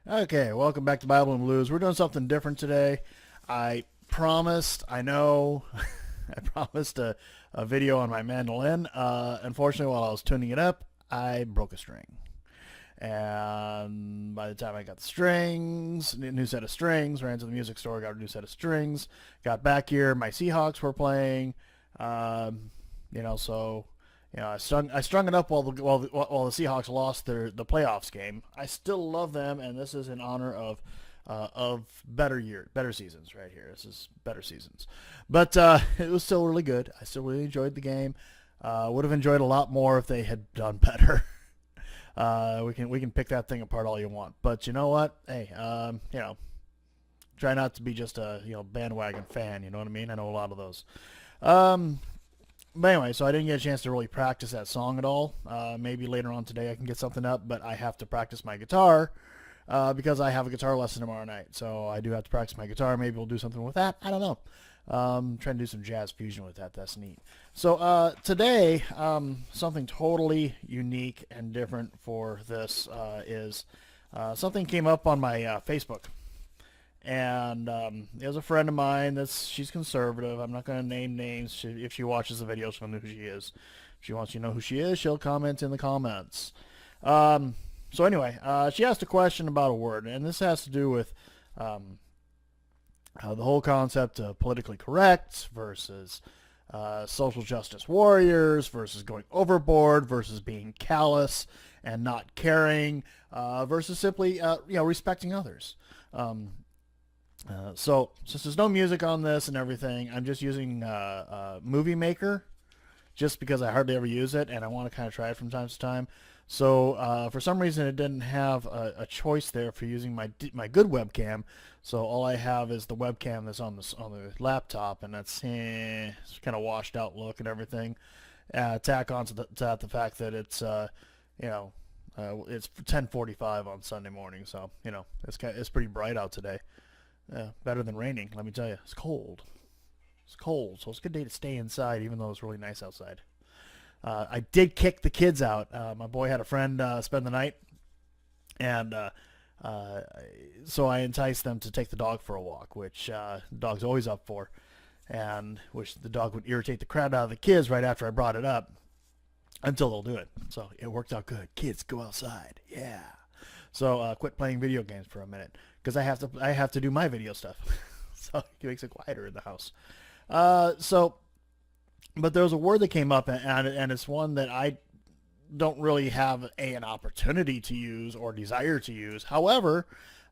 Okay, welcome back to Bible and Blues. We're doing something different today. I promised, I know, I promised a video on my mandolin. Unfortunately, while I was tuning it up, I broke a string. And by the time I got the strings, new set of strings, ran to the music store, got a new set of strings, got back here, my Seahawks were playing. So I strung it up while the Seahawks lost the playoffs game. I still love them, and this is in honor of better seasons right here. This is better seasons, but it was still really good. I still really enjoyed the game. Would have enjoyed a lot more if they had done better. We can pick that thing apart all you want, but you know what? Hey, try not to be just a bandwagon fan. You know what I mean? I know a lot of those. Um, but anyway, so I didn't get a chance to really practice that song at all. Maybe later on today I can get something up, but I have to practice my guitar because I have a guitar lesson tomorrow night. So I do have to practice my guitar. Maybe we'll do something with that. I don't know. Trying to do some jazz fusion with that. That's neat. So today, something totally unique and different for this is something came up on my Facebook. And there's a friend of mine she's conservative. I'm not going to name names. If she watches the videos, she'll know who she is. If she wants you to know who she is, she'll comment in the comments. So anyway, she asked a question about a word, and this has to do with the whole concept of politically correct versus social justice warriors versus going overboard versus being callous and not caring versus simply respecting others. So since there's no music on this and everything, I'm just using Movie Maker just because I hardly ever use it and I want to kind of try it from time to time. So for some reason it didn't have a choice there for using my good webcam. So all I have is the webcam that's on the laptop, and that's it's kind of washed out look and everything. Tack on to the fact that it's it's 10:45 on Sunday morning, so it's pretty bright out today. Better than raining, let me tell you. It's cold. It's cold, so it's a good day to stay inside, even though it's really nice outside. I did kick the kids out. My boy had a friend spend the night, and so I enticed them to take the dog for a walk, which the dog's always up for, and which the dog would irritate the crap out of the kids right after I brought it up until they'll do it. So it worked out good. Kids, go outside. Yeah. So quit playing video games for a minute because I have to do my video stuff. So it makes it quieter in the house. But there was a word that came up, and it's one that I don't really have an opportunity to use or desire to use. However,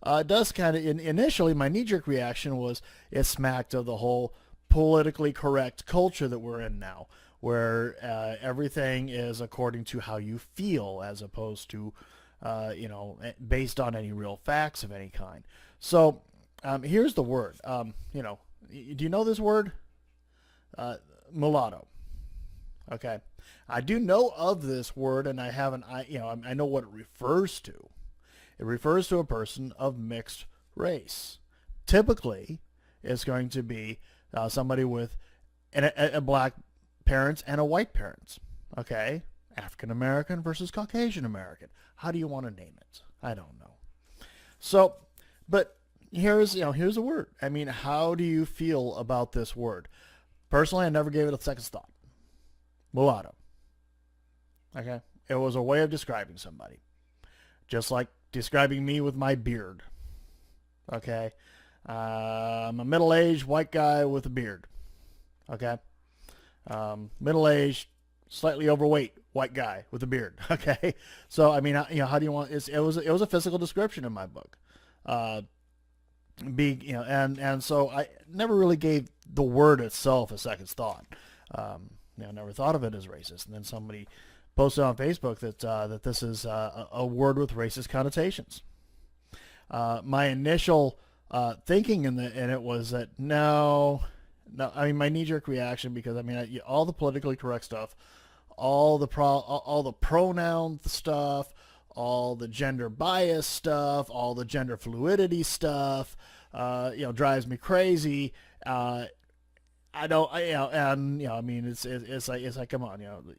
it does kind of initially my knee-jerk reaction was it smacked of the whole politically correct culture that we're in now, where everything is according to how you feel as opposed to based on any real facts of any kind. So here's the word. Do you know this word? Mulatto. Okay, I do know of this word, and I know what it refers to. It refers to a person of mixed race. Typically, it's going to be somebody with a black parents and a white parents. Okay, African American versus Caucasian American. How do you want to name it? I don't know. So, but here's a word. I mean, how do you feel about this word? Personally, I never gave it a second's thought. Mulatto. Okay? It was a way of describing somebody. Just like describing me with my beard. Okay? I'm a middle-aged white guy with a beard. Okay? Middle-aged, slightly overweight white guy with a beard. Okay? So, I mean, how do you want... it was a physical description in my book. And so I never really gave the word itself a second's thought. I never thought of it as racist. And then somebody posted on Facebook that this is a word with racist connotations. My initial thinking in it was that no. I mean, my knee-jerk reaction, because I mean, all the politically correct stuff, all the pronoun stuff, all the gender bias stuff, all the gender fluidity stuff, drives me crazy. I don't, I mean, it's like, come on,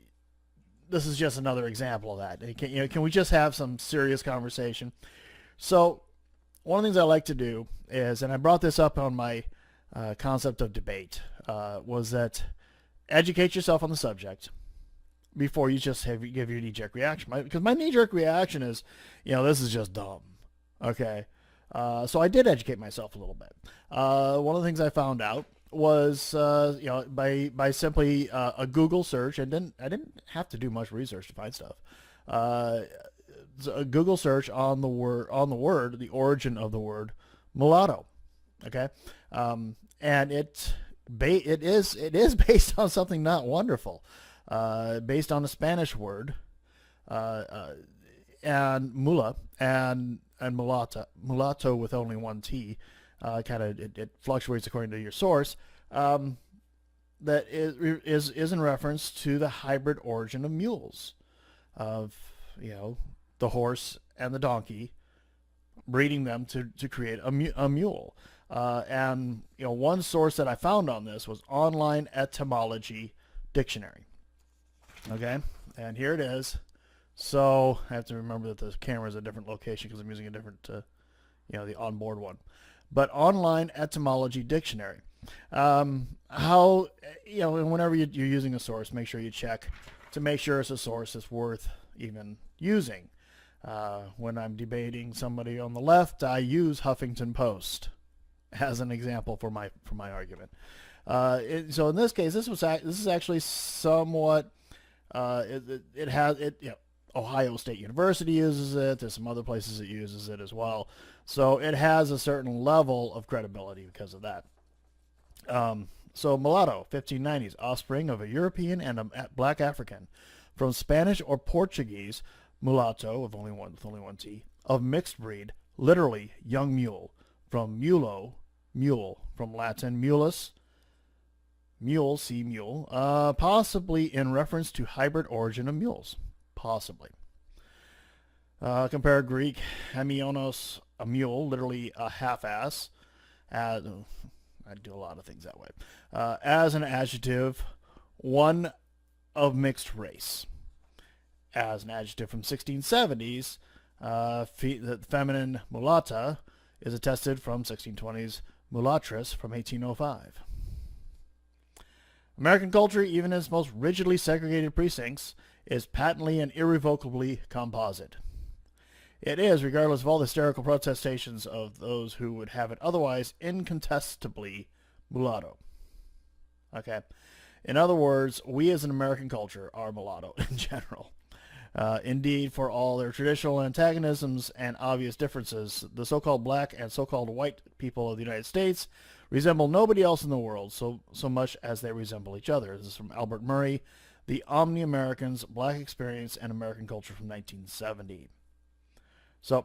this is just another example of that. Can we just have some serious conversation? So one of the things I like to do is, and I brought this up on my concept of debate, was that educate yourself on the subject before you just give your knee-jerk reaction. Because my knee-jerk reaction is, this is just dumb. Okay, so I did educate myself a little bit. One of the things I found out was, by simply a Google search, and I didn't have to do much research to find stuff. A Google search on the origin of the word mulatto. Okay, and it is based on something not wonderful, based on a Spanish word, and mula and mulatto with only one T. It fluctuates according to your source. That is in reference to the hybrid origin of mules, of the horse and the donkey, breeding them to create a mule. And one source that I found on this was Online Etymology Dictionary. Okay, and here it is. So I have to remember that the camera is a different location because I'm using a different, the onboard one. But Online Etymology Dictionary. How, whenever you're using a source, make sure you check to make sure it's a source that's worth even using. When I'm debating somebody on the left, I use Huffington Post as an example for my argument. So in this case, this is actually somewhat. Ohio State University uses it. There's some other places that uses it as well. So it has a certain level of credibility because of that. So mulatto, 1590s, offspring of a European and a black African, from Spanish or Portuguese, mulatto with only one T, of mixed breed, literally young mule, from mulo, mule, from Latin mulus, mule, see mule, possibly in reference to hybrid origin of mules, possibly. Compare Greek, hemionos, a mule, literally a half-ass, I do a lot of things that way, as an adjective, one of mixed race. As an adjective from 1670s, the feminine mulatta is attested from 1620s mulatress from 1805. American culture, even in its most rigidly segregated precincts, is patently and irrevocably composite. It is, regardless of all the hysterical protestations of those who would have it otherwise, incontestably mulatto. Okay? In other words, we as an American culture are mulatto in general. Indeed, for all their traditional antagonisms and obvious differences, the so-called black and so-called white people of the United States resemble nobody else in the world so much as they resemble each other. This is from Albert Murray, The Omni-Americans, Black Experience and American Culture from 1970. So,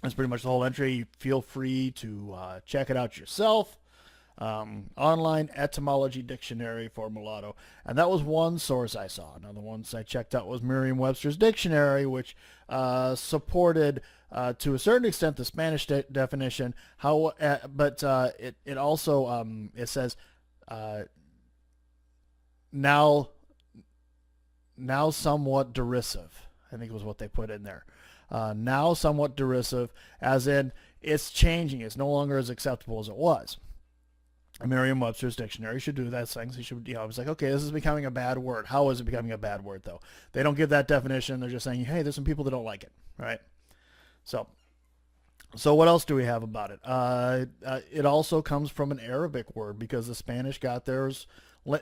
that's pretty much the whole entry. Feel free to check it out yourself. Online Etymology Dictionary for mulatto. And that was one source I saw. Another one I checked out was Merriam-Webster's Dictionary, which supported, to a certain extent, the Spanish definition. But it also, it says, now somewhat derisive, I think was what they put in there. Now somewhat derisive, as in it's changing. It's no longer as acceptable as it was. Merriam-Webster's Dictionary should do that thing. So it was like, okay, this is becoming a bad word. How is it becoming a bad word, though? They don't give that definition. They're just saying, hey, there's some people that don't like it, right? So what else do we have about it? It also comes from an Arabic word because the Spanish got a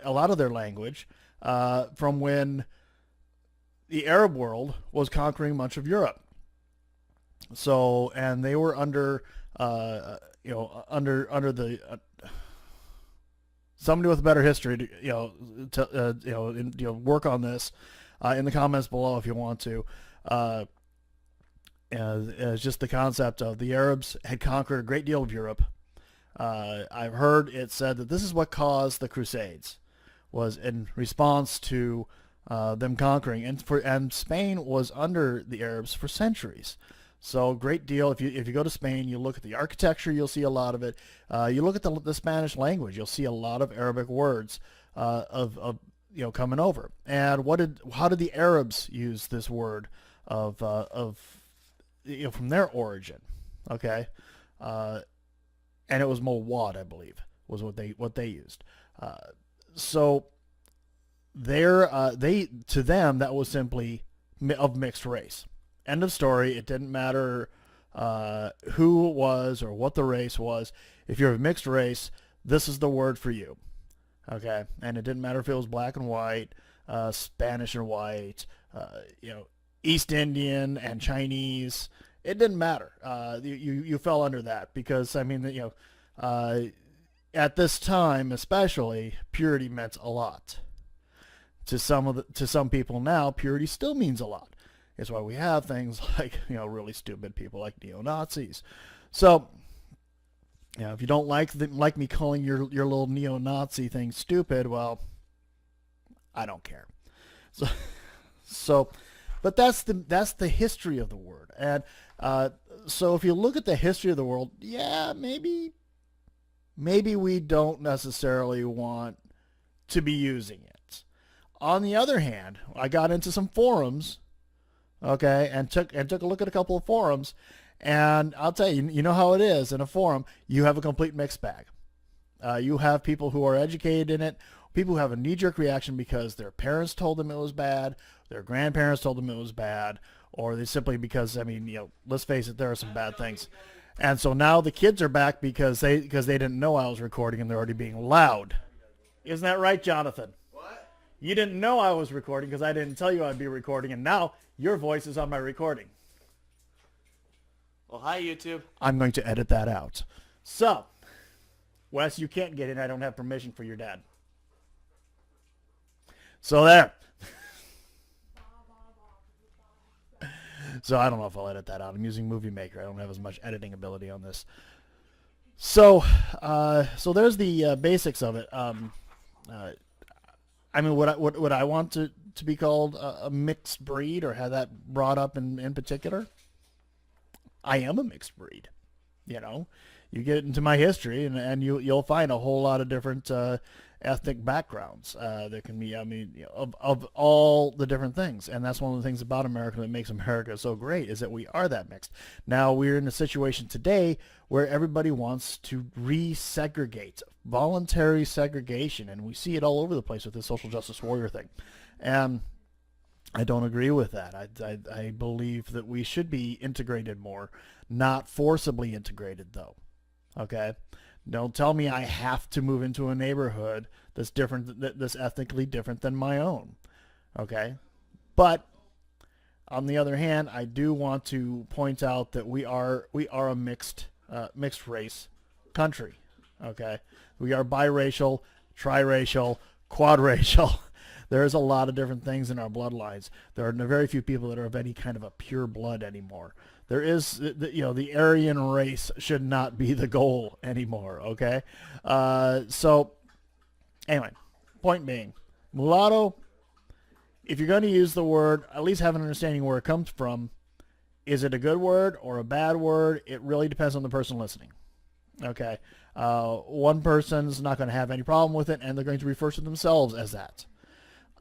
lot of their language from when the Arab world was conquering much of Europe. So, and they were under the somebody with a better history to work on this in the comments below if you want to. It's just the concept of the Arabs had conquered a great deal of Europe. I've heard it said that this is what caused the Crusades, was in response to them conquering, and Spain was under the Arabs for centuries. So great deal. If you go to Spain, you look at the architecture, you'll see a lot of it. You look at the Spanish language, you'll see a lot of Arabic words coming over. And how did the Arabs use this word from their origin? Okay, and it was Mowat, I believe, was what they used. Uh, so they to them that was simply of mixed race. End of story. It didn't matter who it was or what the race was. If you're of mixed race, this is the word for you. Okay, and it didn't matter if it was black and white, Spanish and white, East Indian and Chinese. It didn't matter. You fell under that because I mean at this time especially purity meant a lot. To some people now, purity still means a lot. It's why we have things like really stupid people like neo Nazis. So if you don't like me calling your little neo Nazi thing stupid, well, I don't care. So so, but that's the history of the word, and so if you look at the history of the world, yeah, maybe we don't necessarily want to be using it. On the other hand, I got into some forums, okay, and took a look at a couple of forums, and I'll tell you, you know how it is in a forum. You have a complete mixed bag. You have people who are educated in it, people who have a knee-jerk reaction because their parents told them it was bad, their grandparents told them it was bad, or they simply because, I mean, let's face it, there are some bad things. And so now the kids are back because they didn't know I was recording and they're already being loud. Isn't that right, Jonathan? You didn't know I was recording because I didn't tell you I'd be recording, and now your voice is on my recording. Well, hi, YouTube. I'm going to edit that out. So, Wes, you can't get in. I don't have permission for your dad. So there. So I don't know if I'll edit that out. I'm using Movie Maker. I don't have as much editing ability on this. So, so there's the basics of it. I mean, would I want to be called a mixed breed or have that brought up in particular? I am a mixed breed. You get into my history and you'll find a whole lot of different ethnic backgrounds. There can be, I mean, of all the different things, and that's one of the things about America that makes America so great is that we are that mixed. Now we're in a situation today where everybody wants to resegregate, voluntary segregation, and we see it all over the place with this social justice warrior thing, and I don't agree with that. I believe that we should be integrated more, not forcibly integrated though. Okay? Don't tell me I have to move into a neighborhood that's different, that's ethnically different than my own. Okay? But on the other hand, I do want to point out that we are a mixed race country. Okay? We are biracial, triracial, quadracial. There's a lot of different things in our bloodlines. There are very few people that are of any kind of a pure blood anymore. There is, the Aryan race should not be the goal anymore, okay? So, anyway, point being, mulatto, if you're going to use the word, at least have an understanding where it comes from. Is it a good word or a bad word? It really depends on the person listening, okay? One person's not going to have any problem with it, and they're going to refer to themselves as that.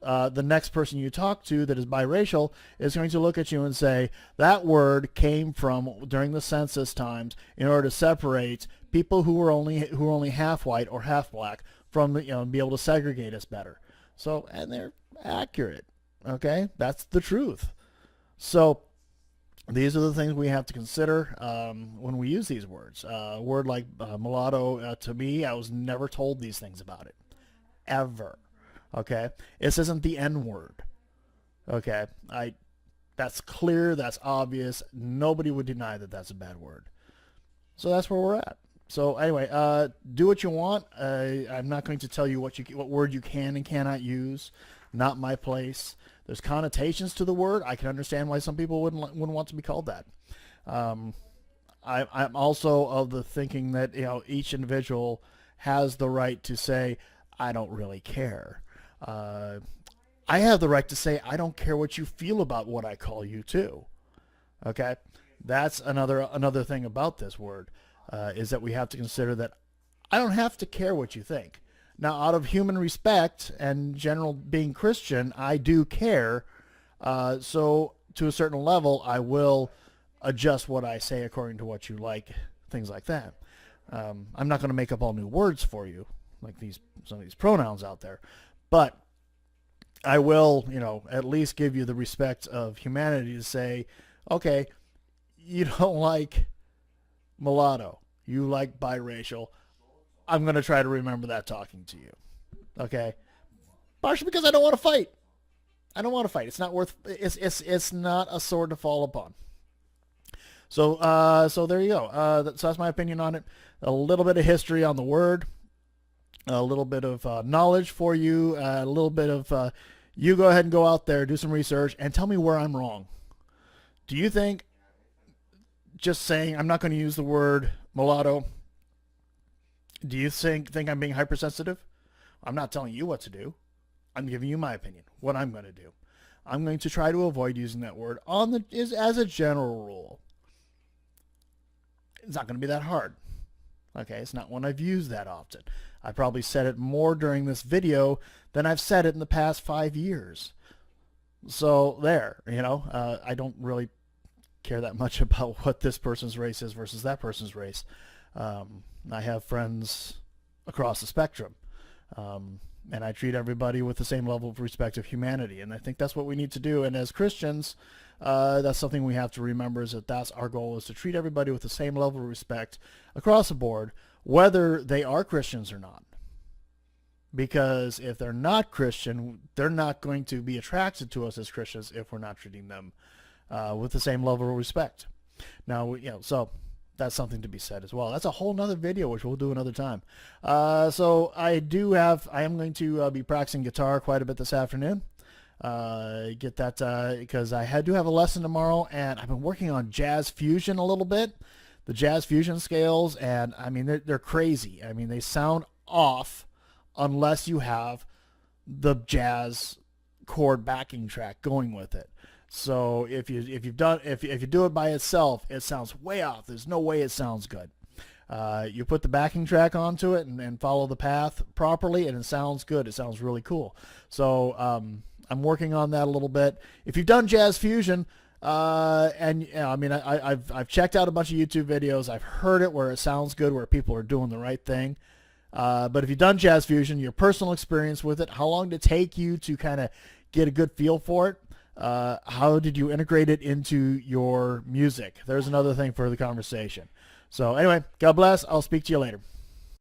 The next person you talk to that is biracial is going to look at you and say, that word came from during the census times in order to separate people who were only half white or half black from be able to segregate us better. So, and they're accurate. Okay, that's the truth. So these are the things we have to consider when we use these words. A word like mulatto, to me, I was never told these things about it, ever. Okay, this isn't the N-word. Okay, that's clear, that's obvious. Nobody would deny that that's a bad word. So that's where we're at. So anyway, do what you want. I'm not going to tell you what word you can and cannot use. Not my place. There's connotations to the word. I can understand why some people wouldn't want to be called that. I'm also of the thinking that each individual has the right to say, I don't really care. I have the right to say I don't care what you feel about what I call you too. Okay, that's another thing about this word is that we have to consider that I don't have to care what you think. Now, out of human respect and general being Christian, I do care. So to a certain level, I will adjust what I say according to what you like, things like that. I'm not going to make up all new words for you, like some of these pronouns out there, but I will, at least give you the respect of humanity to say, okay, you don't like mulatto, you like biracial. I'm going to try to remember that talking to you. Okay? Partially because I don't want to fight. I don't want to fight. It's not worth. It's not a sword to fall upon. So there you go. So that's my opinion on it. A little bit of history on the word. A little bit of knowledge for you. A little bit of you go ahead and go out there, do some research, and tell me where I'm wrong. Do you think just saying I'm not going to use the word mulatto? Do you think I'm being hypersensitive? I'm not telling you what to do. I'm giving you my opinion, what I'm going to do. I'm going to try to avoid using that word as a general rule. It's not going to be that hard. Okay, it's not one I've used that often. I probably said it more during this video than I've said it in the past 5 years. So there, I don't really care that much about what this person's race is versus that person's race. I have friends across the spectrum, and I treat everybody with the same level of respect of humanity, and I think that's what we need to do. And as Christians, that's something we have to remember, is that's our goal, is to treat everybody with the same level of respect across the board, whether they are Christians or not. Because if they're not Christian, they're not going to be attracted to us as Christians if we're not treating them with the same level of respect. Now, so that's something to be said as well. That's a whole nother video, which we'll do another time. So I am going to be practicing guitar quite a bit this afternoon. Get that, because I do have a lesson tomorrow, and I've been working on jazz fusion a little bit, the jazz fusion scales, and I mean, they're crazy. I mean, they sound off unless you have the jazz chord backing track going with it. So if you do it by itself, it sounds way off. There's no way it sounds good. You put the backing track onto it and follow the path properly, and it sounds good. It sounds really cool. So I'm working on that a little bit. If you've done jazz fusion, I've checked out a bunch of YouTube videos. I've heard it where it sounds good, where people are doing the right thing. But if you've done jazz fusion, your personal experience with it, how long did it take you to kind of get a good feel for it? How did you integrate it into your music? There's another thing for the conversation. So anyway, God bless. I'll speak to you later.